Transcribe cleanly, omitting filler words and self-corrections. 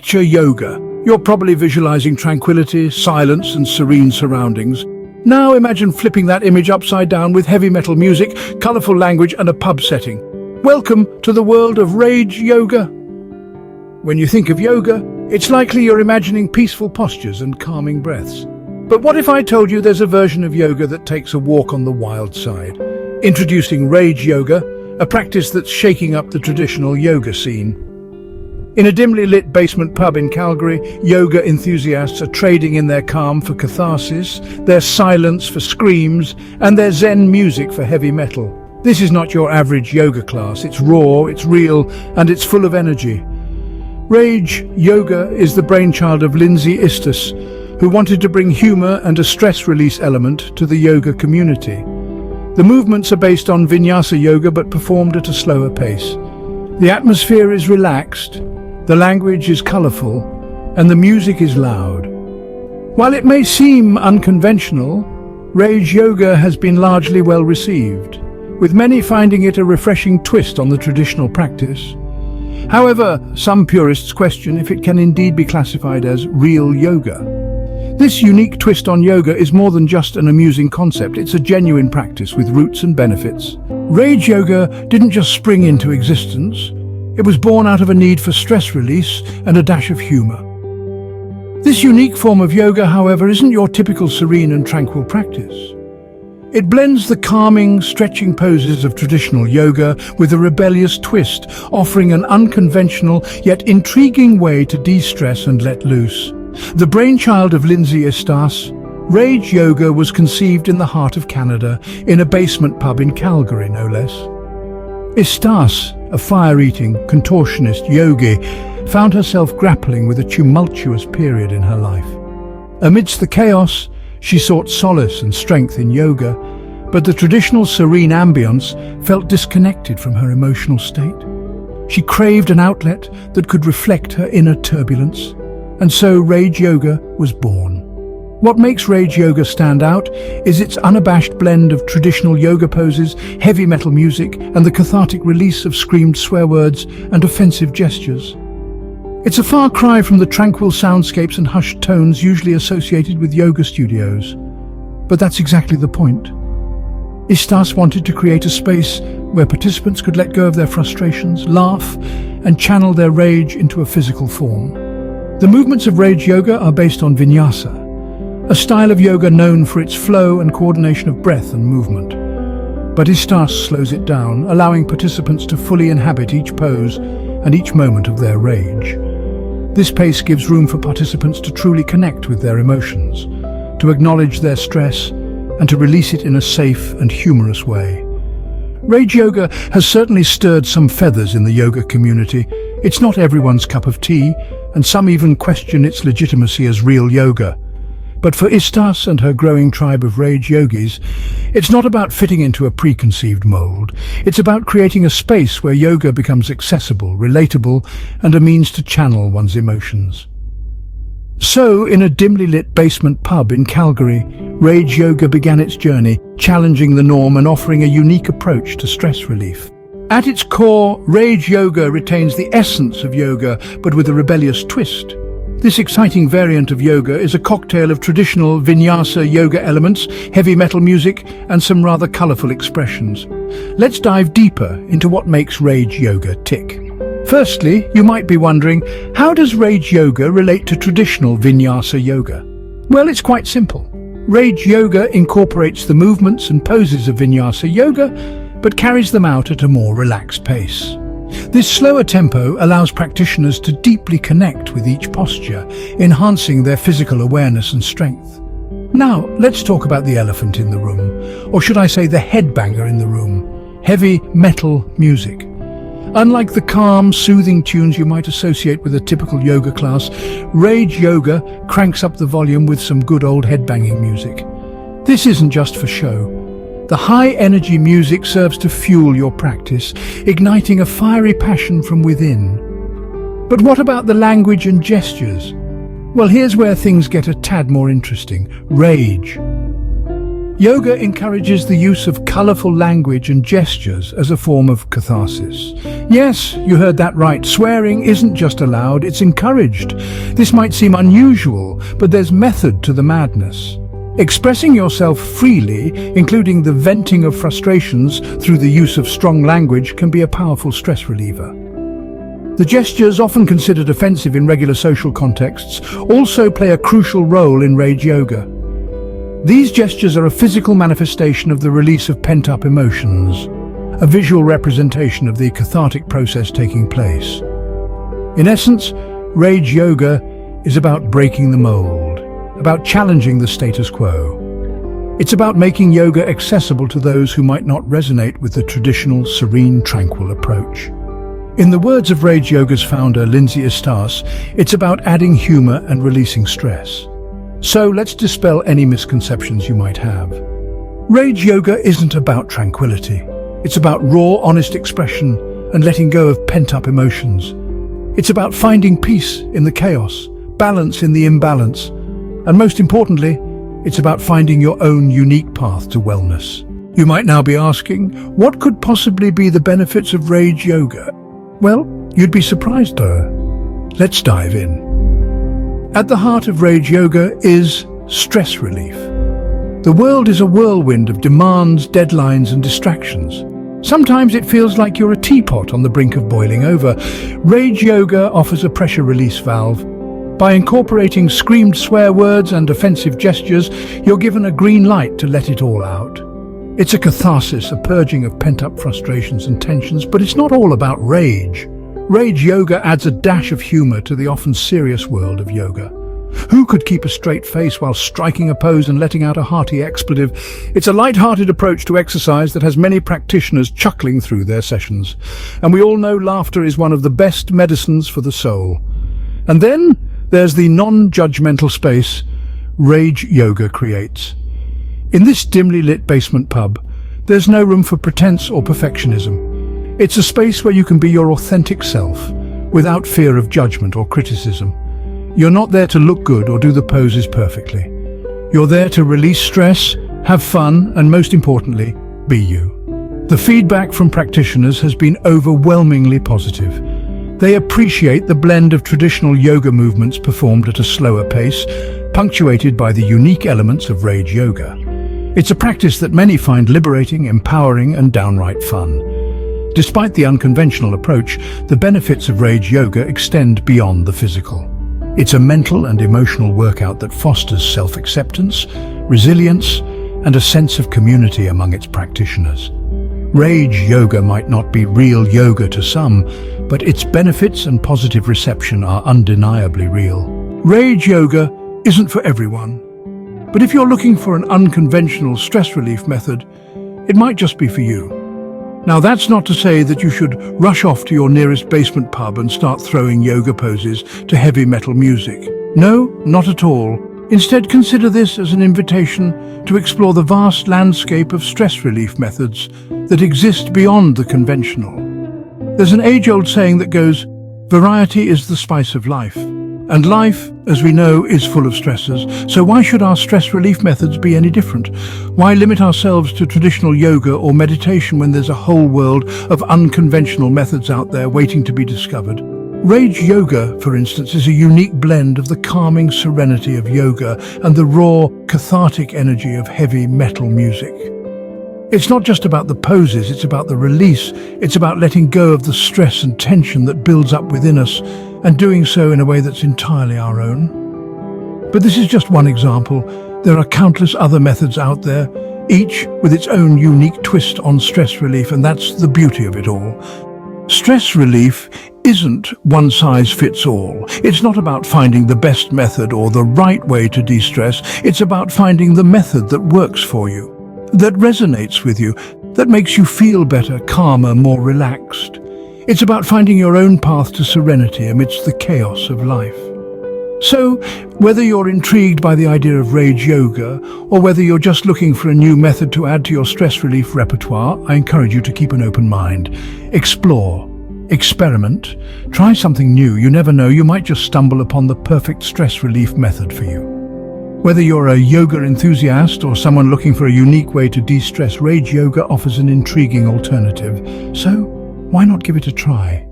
Picture yoga. You're probably visualizing tranquility, silence, and serene surroundings. Now imagine flipping that image upside down with heavy metal music, colorful language, and a pub setting. Welcome to the world of rage yoga. When you think of yoga, it's likely you're imagining peaceful postures and calming breaths. But what if I told you there's a version of yoga that takes a walk on the wild side? Introducing rage yoga, a practice that's shaking up the traditional yoga scene. In a dimly lit basement pub in Calgary, yoga enthusiasts are trading in their calm for catharsis, their silence for screams, and their zen music for heavy metal. This is not your average yoga class. It's raw, it's real, and it's full of energy. Rage yoga is the brainchild of Lindsay Istace, who wanted to bring humor and a stress release element to the yoga community. The movements are based on Vinyasa yoga but performed at a slower pace. The atmosphere is relaxed, the language is colorful, and the music is loud. While it may seem unconventional, rage yoga has been largely well received, with many finding it a refreshing twist on the traditional practice. However, some purists question if it can indeed be classified as real yoga. This unique twist on yoga is more than just an amusing concept. It's a genuine practice with roots and benefits. Rage yoga didn't just spring into existence. It was born out of a need for stress release and a dash of humor. This unique form of yoga, however, isn't your typical serene and tranquil practice. It blends the calming, stretching poses of traditional yoga with a rebellious twist, offering an unconventional yet intriguing way to de-stress and let loose. The brainchild of Lindsay Istace, rage yoga was conceived in the heart of Canada, in a basement pub in Calgary, no less. Istace, a fire-eating, contortionist yogi, found herself grappling with a tumultuous period in her life. Amidst the chaos, she sought solace and strength in yoga, but the traditional serene ambience felt disconnected from her emotional state. She craved an outlet that could reflect her inner turbulence, and so rage yoga was born. What makes rage yoga stand out is its unabashed blend of traditional yoga poses, heavy metal music, and the cathartic release of screamed swear words and offensive gestures. It's a far cry from the tranquil soundscapes and hushed tones usually associated with yoga studios. But that's exactly the point. Istace wanted to create a space where participants could let go of their frustrations, laugh, and channel their rage into a physical form. The movements of rage yoga are based on Vinyasa, a style of yoga known for its flow and coordination of breath and movement. But Istace slows it down, allowing participants to fully inhabit each pose and each moment of their rage. This pace gives room for participants to truly connect with their emotions, to acknowledge their stress, and to release it in a safe and humorous way. Rage yoga has certainly stirred some feathers in the yoga community. It's not everyone's cup of tea, and some even question its legitimacy as real yoga. But for Istace and her growing tribe of rage yogis, it's not about fitting into a preconceived mold. It's about creating a space where yoga becomes accessible, relatable, and a means to channel one's emotions. So, in a dimly lit basement pub in Calgary, rage yoga began its journey, challenging the norm and offering a unique approach to stress relief. At its core, rage yoga retains the essence of yoga, but with a rebellious twist. This exciting variant of yoga is a cocktail of traditional Vinyasa yoga elements, heavy metal music, and some rather colorful expressions. Let's dive deeper into what makes rage yoga tick. Firstly, you might be wondering, how does rage yoga relate to traditional Vinyasa yoga? Well, it's quite simple. Rage yoga incorporates the movements and poses of Vinyasa yoga, but carries them out at a more relaxed pace. This slower tempo allows practitioners to deeply connect with each posture, enhancing their physical awareness and strength. Now, let's talk about the elephant in the room, or should I say the headbanger in the room, heavy metal music. Unlike the calm, soothing tunes you might associate with a typical yoga class, rage yoga cranks up the volume with some good old headbanging music. This isn't just for show. The high-energy music serves to fuel your practice, igniting a fiery passion from within. But what about the language and gestures? Well, here's where things get a tad more interesting. Rage. Yoga encourages the use of colorful language and gestures as a form of catharsis. Yes, you heard that right. Swearing isn't just allowed, it's encouraged. This might seem unusual, but there's method to the madness. Expressing yourself freely, including the venting of frustrations through the use of strong language, can be a powerful stress reliever. The gestures, often considered offensive in regular social contexts, also play a crucial role in Rage Yoga. These gestures are a physical manifestation of the release of pent-up emotions, a visual representation of the cathartic process taking place. In essence, Rage Yoga is about breaking the mold, about challenging the status quo. It's about making yoga accessible to those who might not resonate with the traditional, serene, tranquil approach. In the words of Rage Yoga's founder, Lindsay Istace, it's about adding humor and releasing stress. So let's dispel any misconceptions you might have. Rage Yoga isn't about tranquility. It's about raw, honest expression and letting go of pent-up emotions. It's about finding peace in the chaos, balance in the imbalance, and most importantly, it's about finding your own unique path to wellness. You might now be asking, what could possibly be the benefits of Rage Yoga? Well, you'd be surprised though. Let's dive in. At the heart of Rage Yoga is stress relief. The world is a whirlwind of demands, deadlines, and distractions. Sometimes it feels like you're a teapot on the brink of boiling over. Rage Yoga offers a pressure release valve. By incorporating screamed swear words and offensive gestures, you're given a green light to let it all out. It's a catharsis, a purging of pent-up frustrations and tensions, but it's not all about rage. Rage Yoga adds a dash of humor to the often serious world of yoga. Who could keep a straight face while striking a pose and letting out a hearty expletive? It's a light-hearted approach to exercise that has many practitioners chuckling through their sessions. And we all know laughter is one of the best medicines for the soul. And then there's the non-judgmental space Rage Yoga creates. In this dimly lit basement pub, there's no room for pretense or perfectionism. It's a space where you can be your authentic self, without fear of judgment or criticism. You're not there to look good or do the poses perfectly. You're there to release stress, have fun, and most importantly, be you. The feedback from practitioners has been overwhelmingly positive. They appreciate the blend of traditional yoga movements performed at a slower pace, punctuated by the unique elements of Rage Yoga. It's a practice that many find liberating, empowering, and downright fun. Despite the unconventional approach, the benefits of Rage Yoga extend beyond the physical. It's a mental and emotional workout that fosters self-acceptance, resilience, and a sense of community among its practitioners. Rage Yoga might not be real yoga to some, but its benefits and positive reception are undeniably real. Rage Yoga isn't for everyone, but if you're looking for an unconventional stress relief method, it might just be for you. Now, that's not to say that you should rush off to your nearest basement pub and start throwing yoga poses to heavy metal music. No, not at all. Instead, consider this as an invitation to explore the vast landscape of stress relief methods that exist beyond the conventional. There's an age-old saying that goes, variety is the spice of life. And life, as we know, is full of stressors. So why should our stress relief methods be any different? Why limit ourselves to traditional yoga or meditation when there's a whole world of unconventional methods out there waiting to be discovered? Rage Yoga, for instance, is a unique blend of the calming serenity of yoga and the raw, cathartic energy of heavy metal music. It's not just about the poses, it's about the release. It's about letting go of the stress and tension that builds up within us and doing so in a way that's entirely our own. But this is just one example. There are countless other methods out there, each with its own unique twist on stress relief, and that's the beauty of it all. Stress relief isn't one size fits all. It's not about finding the best method or the right way to de-stress. It's about finding the method that works for you, that resonates with you, that makes you feel better, calmer, more relaxed. It's about finding your own path to serenity amidst the chaos of life. So, whether you're intrigued by the idea of Rage Yoga, or whether you're just looking for a new method to add to your stress relief repertoire, I encourage you to keep an open mind. Explore, experiment, try something new. You never know, you might just stumble upon the perfect stress relief method for you. Whether you're a yoga enthusiast or someone looking for a unique way to de-stress, Rage Yoga offers an intriguing alternative. So, why not give it a try?